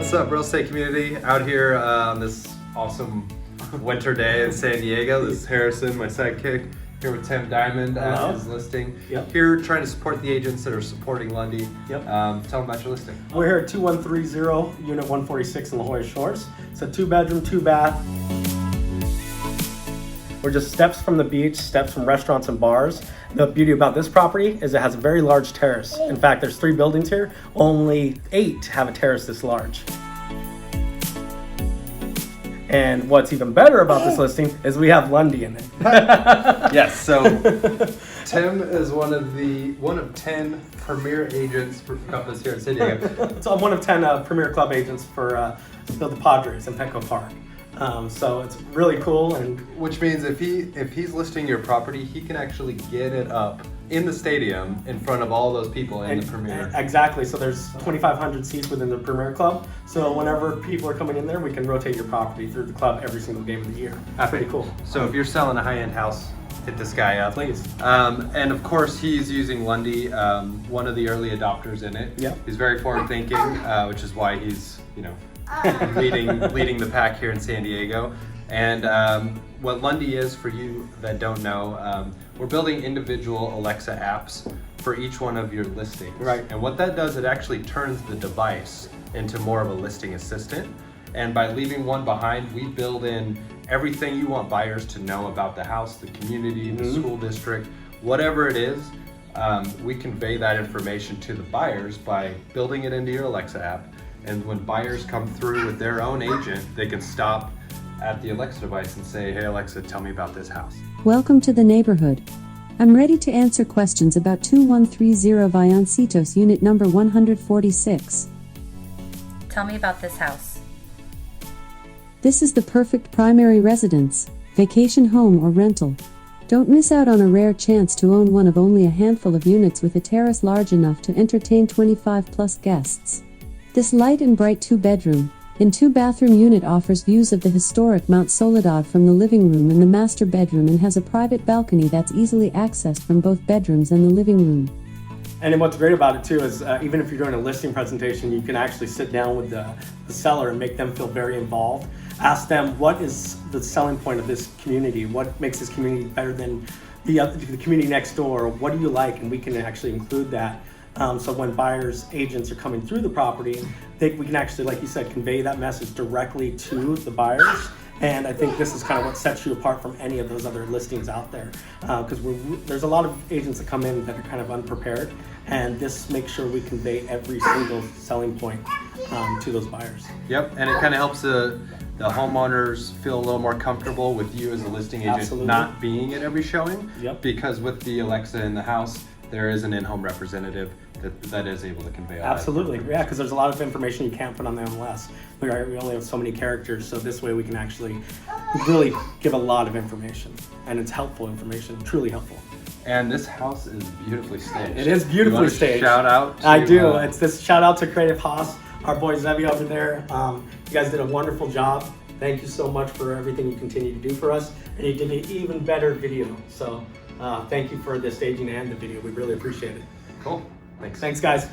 What's up, real estate community? Out here on this awesome winter day in San Diego. This is Harrison, my sidekick, here with Tim Diamond at his listing. Yep. Here trying to support the agents that are supporting Lundy. Yep. Tell them about your listing. We're here at 2130 Unit 146 in La Jolla Shores. It's a 2-bedroom, 2-bath. We're just steps from the beach, steps from restaurants and bars. The beauty about this property is it has a very large terrace. In fact, there's 3 buildings here. Only 8 have a terrace this large. And what's even better about this listing is we have Lundy in it. Yes, so Tim is one of 10 premier agents for companies here in San Diego. So I'm one of 10 premier club agents for the Padres in Petco Park. So it's really cool, and which means if he's listing your property, he can actually get it up in the stadium in front of all those people in the Premier. Exactly. So there's 2,500 seats within the Premier Club. So whenever people are coming in there, we can rotate your property through the club every single game of the year. That's pretty cool. So if you're selling a high-end house, hit this guy up. Please. And of course, he's using Lundy, one of the early adopters in it. Yep. He's very forward-thinking, which is why he's leading the pack here in San Diego. And what Lundy is, for you that don't know, we're building individual Alexa apps for each one of your listings. Right. And what that does, it actually turns the device into more of a listing assistant. And by leaving one behind, we build in everything you want buyers to know about the house, the community, the school district, whatever it is. We convey that information to the buyers by building it into your Alexa app. And when buyers come through with their own agent, they can stop at the Alexa device and say, "Hey Alexa, tell me about this house." Welcome to the neighborhood. I'm ready to answer questions about 2130 Villancitos unit number 146. Tell me about this house. This is the perfect primary residence, vacation home or rental. Don't miss out on a rare chance to own one of only a handful of units with a terrace large enough to entertain 25 plus guests. This light and bright 2-bedroom and 2-bathroom unit offers views of the historic Mount Soledad from the living room and the master bedroom, and has a private balcony that's easily accessed from both bedrooms and the living room. And then what's great about it too is even if you're doing a listing presentation, you can actually sit down with the seller and make them feel very involved. Ask them, what is the selling point of this community? What makes this community better than the community next door? What do you like? And we can actually include that. So when buyers, agents are coming through the property, we can actually, like you said, convey that message directly to the buyers. And I think this is kind of what sets you apart from any of those other listings out there. Because there's a lot of agents that come in that are kind of unprepared, and this makes sure we convey every single selling point to those buyers. Yep, and it kind of helps the homeowners feel a little more comfortable with you as a listing agent. Absolutely. Not being at every showing. Yep. Because with the Alexa in the house, there is an in-home representative that is able to convey all Absolutely, that. yeah, because there's a lot of information you can't put on the MLS. We only have so many characters, so this way we can actually really give a lot of information, and it's helpful information, truly helpful. And this house is beautifully staged. It is beautifully You want to staged. Shout out. I do. It's this shout out to Creative Haas, our boy Zevi over there. You guys did a wonderful job. Thank you so much for everything you continue to do for us, and you did an even better video. So thank you for the staging and the video. We really appreciate it. Cool. Thanks. Thanks, guys.